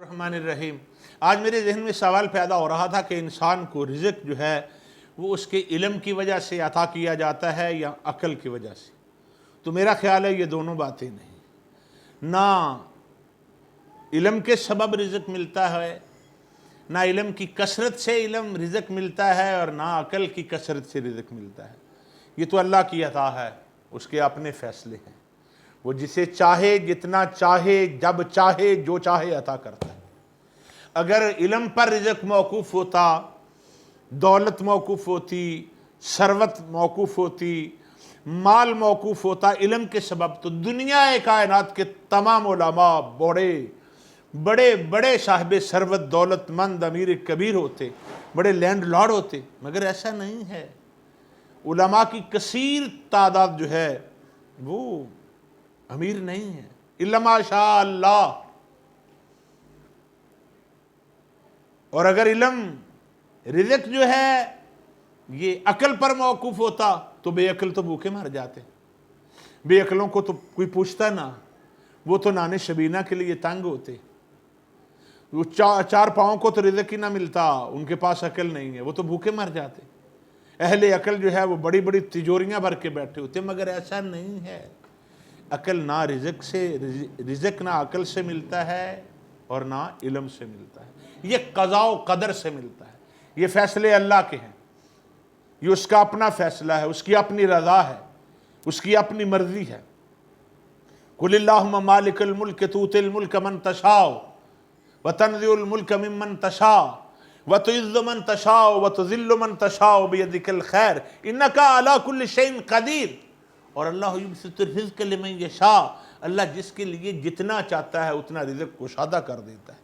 रहमान रहीम। आज मेरे जहन में सवाल पैदा हो रहा था कि इंसान को रिज़्क जो है वो उसके इल्म की वजह से अता किया जाता है या अक्ल की वजह से। तो मेरा ख्याल है ये दोनों बातें नहीं, ना इल्म के सबब रिज़्क मिलता है, ना इल्म की कसरत से इल्म रिज़्क मिलता है, और ना अक्ल की कसरत से रिज़्क मिलता है। ये तो अल्लाह की अता है, उसके अपने फ़ैसले हैं। वो जिसे चाहे, जितना चाहे, जब चाहे, जो चाहे अता करता है। अगर इल्म पर रिज़्क मौकूफ़ होता, दौलत मौकूफ़ होती, सरवत मौकूफ़ होती, माल मौकूफ़ होता इल्म के सबब, तो दुनिया कायनात के तमाम उलमा बड़े बड़े बड़े साहिब सरवत, दौलतमंद, अमीर कबीर होते, बड़े लैंड लॉर्ड होते। मगर ऐसा नहीं है। उलमा की कसीर तादाद जो है वो अमीर नहीं है, इल्ला माशा अल्लाह। और अगर इल्म रिज़्क जो है ये अकल पर मौकूफ़ होता तो बेअकल तो भूखे मर जाते। बेअकलों को तो कोई पूछता ना, वो तो नाने शबीना के लिए तंग होते। वो चार पाँव को तो रिज़्क ही ना मिलता, उनके पास अकल नहीं है, वो तो भूखे मर जाते। अहले अकल जो है वो बड़ी बड़ी तिजोरियां भर के बैठे होते। मगर ऐसा नहीं है। अकल ना रिज़्क से, रिज़्क ना अकल से मिलता है और ना इल्म से मिलता है। ये क़ज़ा व क़दर से मिलता है। ये फ़ैसले अल्लाह के हैं, ये उसका अपना फ़ैसला है, उसकी अपनी रज़ा है, उसकी अपनी मर्ज़ी है। कुलिल्लाहुम्मा मालिकल मुल्क तूतिल मुल्क मन तशाअ व तंज़िउल मुल्क मिम्मन तशाअ व तुइज़्ज़ु मन तशाअ व तुज़िल्लु मन तशाअ बियदिकल खैर इन्नका अला कुल्लि शैइन क़दीर। और अल्लाह युबसितुर रिज़्क़ लिमन यशा, अल्लाह जिसके लिए जितना चाहता है उतना रिज़्क़ कुशादा कर देता है।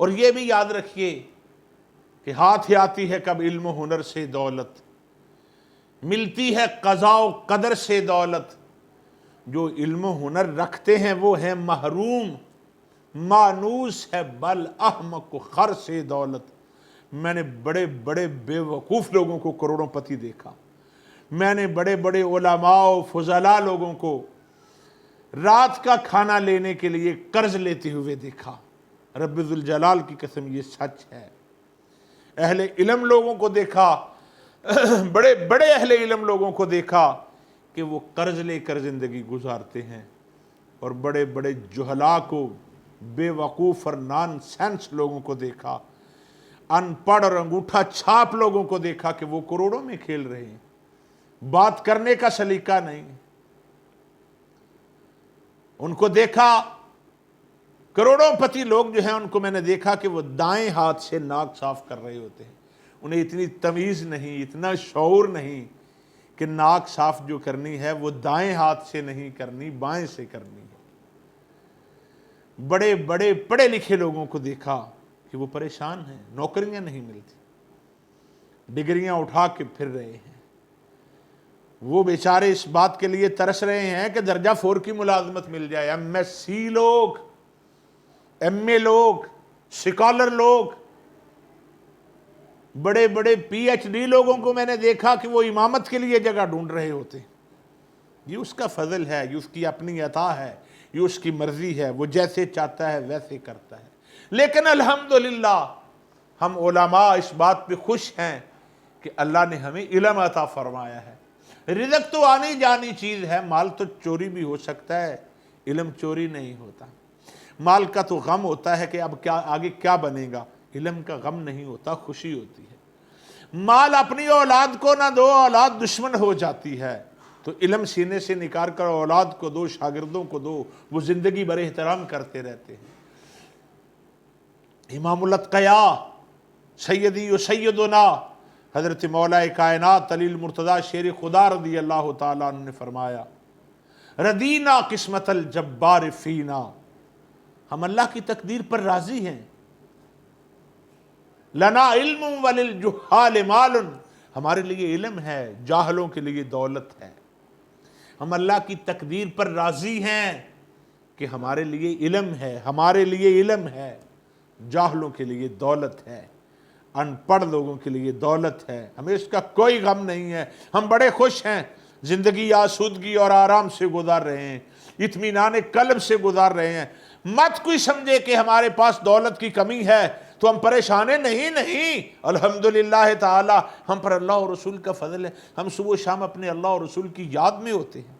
और ये भी याद रखिए कि हाथ आती है कब इल्म हुनर से दौलत, मिलती है क़ज़ा व क़दर से दौलत। जो इल्म हुनर रखते हैं वो हैं महरूम, मानूस है बल अहमक खर से दौलत। मैंने बड़े बड़े बेवकूफ़ लोगों को करोड़ोंपति देखा। मैंने बड़े बड़े उलमा व फुज़ला लोगों को रात का खाना लेने के लिए कर्ज लेते हुए देखा। रब्बुल ज़ुल जलाल की कसम ये सच है। अहले इल्म लोगों को देखा, बड़े बड़े अहले इल्म लोगों को देखा कि वो कर्ज लेकर ज़िंदगी गुजारते हैं। और बड़े बड़े जुहला को, बेवकूफ़ और नॉन सेंस लोगों को देखा, अनपढ़ और अंगूठा छाप लोगों को देखा कि वो करोड़ों में खेल रहे हैं। बात करने का सलीका नहीं। उनको देखा, करोड़ोंपति लोग जो हैं उनको मैंने देखा कि वो दाएं हाथ से नाक साफ कर रहे होते हैं। उन्हें इतनी तमीज़ नहीं, इतना शऊर नहीं कि नाक साफ जो करनी है वो दाएं हाथ से नहीं करनी, बाएं से करनी है। बड़े बड़े पढ़े लिखे लोगों को देखा कि वो परेशान हैं, नौकरियां नहीं मिलती, डिग्रियां उठा के फिर रहे हैं। वो बेचारे इस बात के लिए तरस रहे हैं कि दर्जा 4 की मुलाजमत मिल जाए। MSc लोग, MA लोग, स्कॉलर लोग, बड़े बड़े PhD लोगों को मैंने देखा कि वो इमामत के लिए जगह ढूंढ रहे होते। ये उसका फजल है, ये उसकी अपनी अता है, ये उसकी मर्जी है, वो जैसे चाहता है वैसे करता है। लेकिन अल्हम्दुलिल्लाह हम उलमा इस बात पे खुश हैं कि अल्लाह ने हमें इल्म अता फरमाया है। रिज़्क तो आनी जानी चीज़ है, माल तो चोरी भी हो सकता है, इल्म चोरी नहीं होता। माल का तो गम होता है कि अब क्या आगे क्या बनेगा, इल्म का गम नहीं होता, खुशी होती है। माल अपनी औलाद को ना दो, औलाद दुश्मन हो जाती है, तो इल्म सीने से निकाल कर औलाद को दो, शागिर्दों को दो, वो जिंदगी भर एहतराम करते रहते हैं। इमामुल अत्क़िया सैयदी व सैयदुना हज़रत मौला कायनात अली मुर्तज़ा शेर खुदा रज़ी अल्लाह ताला अन्हु ने फरमाया, रदीना किस्मतल जब्बार फीना, हम अल्लाह की तकदीर पर राज़ी हैं। लना इल्म वलिल जुहाल मालुन, हमारे लिए इल्म है, जाहलों के लिए दौलत है। हम अल्लाह की तकदीर पर राज़ी हैं कि हमारे लिए इल्म है, हमारे लिए इल्म है, जाहलों के लिए दौलत है, अनपढ़ लोगों के लिए दौलत है। हमें इसका कोई गम नहीं है। हम बड़े खुश हैं, ज़िंदगी आसूदगी और आराम से गुजार रहे हैं, इत्मीनान कल्ब से गुजार रहे हैं। مت کوئی سمجھے کہ ہمارے پاس دولت کی کمی ہے تو ہم پریشان ہیں، نہیں، الحمدللہ تعالی ہم پر اللہ اور رسول کا فضل ہے، ہم صبح و شام اپنے اللہ اور رسول کی یاد میں ہوتے ہیں۔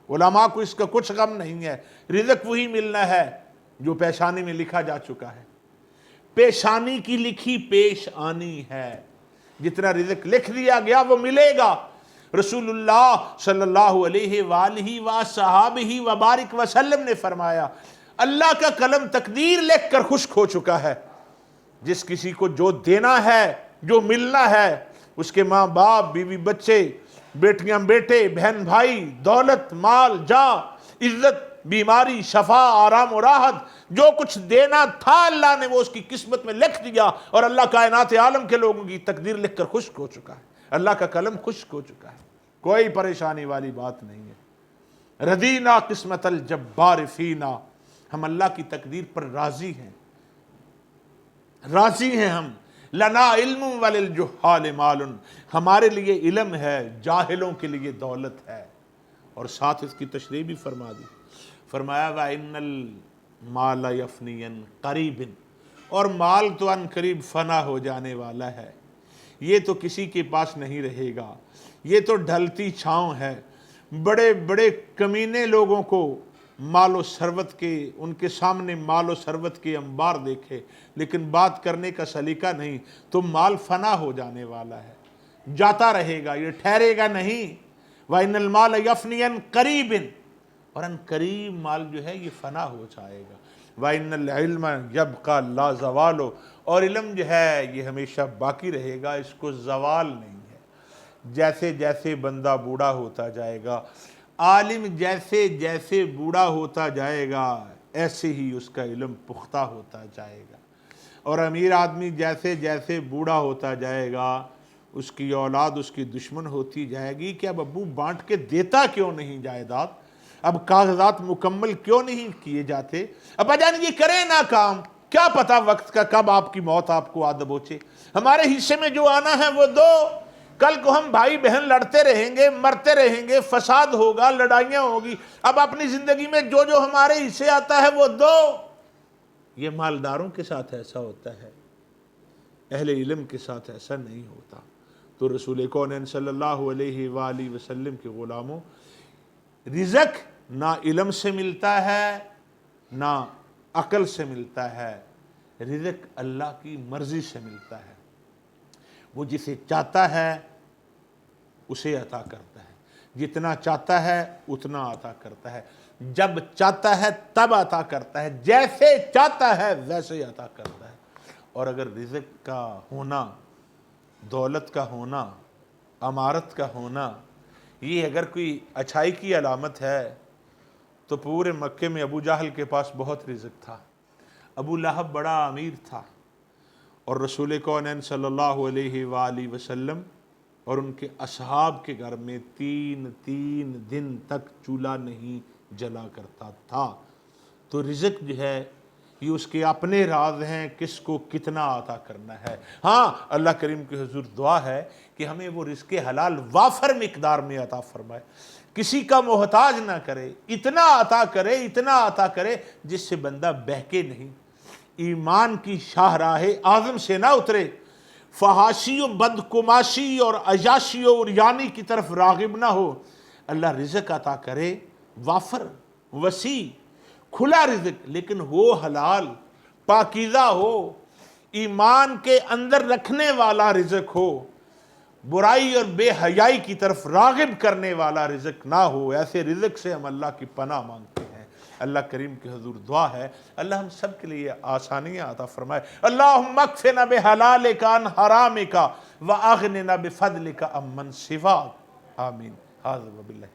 علماء کو اس کا کچھ غم نہیں ہے، رزق وہی ملنا ہے جو پیشانی میں لکھا جا چکا ہے، پیشانی کی لکھی پیش آنی ہے، جتنا رزق لکھ دیا گیا وہ ملے گا۔ رسول اللہ صلی اللہ علیہ وآلہ وصحابہ وبارک وسلم نے فرمایا اللہ کا قلم تقدیر لکھ کر خشک ہو چکا ہے، جس کسی کو جو دینا ہے، جو ملنا ہے، اس کے ماں باپ، بیوی بچے، بیٹیاں بیٹے، بہن بھائی، دولت، مال، جاہ، عزت، بیماری، شفا، آرام و راحت، جو کچھ دینا تھا اللہ نے وہ اس کی قسمت میں لکھ دیا، اور اللہ کائنات عالم کے لوگوں کی تقدیر لکھ کر خشک ہو چکا ہے، اللہ کا قلم خشک ہو چکا ہے، کوئی پریشانی والی بات نہیں ہے۔ رضینا قسمت الجبار فینا، ہم اللہ کی تقدیر پر راضی ہیں، ہم۔ لنا علم وللجہال مال، ہمارے لیے علم ہے، جاہلوں کے لیے دولت ہے۔ اور ساتھ اس کی تشریح بھی فرما دی، فرمایا وَإِنَّ الْمَالَ يَفْنِيًا قَرِيبٍ، اور مال تو ان قریب فنا ہو جانے والا ہے، یہ تو کسی کے پاس نہیں رہے گا، یہ تو ڈھلتی چھاؤں ہے۔ بڑے بڑے کمینے لوگوں کو مال و ثروت کے، ان کے سامنے مال و ثروت کے انبار دیکھے لیکن بات کرنے کا سلیقہ نہیں، تو مال فنا ہو جانے والا ہے، جاتا رہے گا، یہ ٹھہرے گا نہیں۔ وَإِنَّ الْمَالَ يَفْنِيًا قَرِيبٍ، اور ان قریب مال جو ہے یہ فنا ہو جائے گا۔ وَإِنَّ الْعِلْمَ يَبْقَى لَا زَوَالُ، اور علم جو ہے یہ ہمیشہ باقی رہے گا، اس کو زوال نہیں ہے۔ جیسے جیسے بندہ بوڑھا ہوتا جائے گا، عالم جیسے جیسے بوڑھا ہوتا جائے گا، ایسے ہی اس کا علم پختہ ہوتا جائے گا، اور امیر آدمی جیسے جیسے بوڑھا ہوتا جائے گا اس کی اولاد اس کی دشمن ہوتی جائے گی کہ اب ابو بانٹ کے دیتا کیوں نہیں جائیداد، اب کاغذات مکمل کیوں نہیں کیے جاتے، ابا جان یہ کریں نہ کام، کیا پتا وقت کا کب آپ کی موت آپ کو آ دبوچے، ہمارے حصے میں جو آنا ہے وہ دو، کل کو ہم بھائی بہن لڑتے رہیں گے، مرتے رہیں گے، فساد ہوگا، لڑائیاں ہوگی، اب اپنی زندگی میں جو جو ہمارے حصے آتا ہے وہ دو۔ یہ مالداروں کے ساتھ ایسا ہوتا ہے، اہل علم کے ساتھ ایسا نہیں ہوتا۔ تو رسول کونین صلی اللہ علیہ وآلہ وسلم کے غلاموں، رزق نہ علم سے ملتا ہے نہ عقل سے ملتا ہے، رزق اللہ کی مرضی سے ملتا ہے، وہ جسے چاہتا ہے اسے عطا کرتا ہے، جتنا چاہتا ہے اتنا عطا کرتا ہے، جب چاہتا ہے تب عطا کرتا ہے، جیسے چاہتا ہے ویسے عطا کرتا ہے۔ اور اگر رزق کا ہونا، دولت کا ہونا، امارت کا ہونا، یہ اگر کوئی اچھائی کی علامت ہے تو پورے مکے میں ابو جہل کے پاس بہت رزق تھا، ابو لہب بڑا امیر تھا، اور رسول کونین صلی اللہ علیہ وآلہ وسلم اور ان کے اصحاب کے گھر میں تین دن تک چولہا نہیں جلا کرتا تھا۔ تو رزق جو ہے یہ اس کے اپنے راز ہیں، کس کو کتنا عطا کرنا ہے۔ ہاں اللہ کریم کے حضور دعا ہے کہ ہمیں وہ رزق حلال وافر مقدار میں عطا فرمائے، کسی کا محتاج نہ کرے، اتنا عطا کرے جس سے بندہ بہکے نہیں، ایمان کی شاہراہ اعظم سے نہ اترے، فحاشی و بدکماشی اور عیاشی و عریانی کی طرف راغب نہ ہو۔ اللہ رزق عطا کرے، وافر، وسیع، کھلا رزق، لیکن ہو حلال، پاکیزہ ہو، ایمان کے اندر رکھنے والا رزق ہو، برائی اور بے حیائی کی طرف راغب کرنے والا رزق نہ ہو۔ ایسے رزق سے ہم اللہ کی پناہ مانگتے ہیں۔ اللہ کریم کے حضور دعا ہے اللہ ہم سب کے لیے آسانیاں عطا فرمائے۔ اللہم اکفنا بحلالک عن حرامک واغننا بفضلک عمن سواک، آمین۔ ھذا وباللہ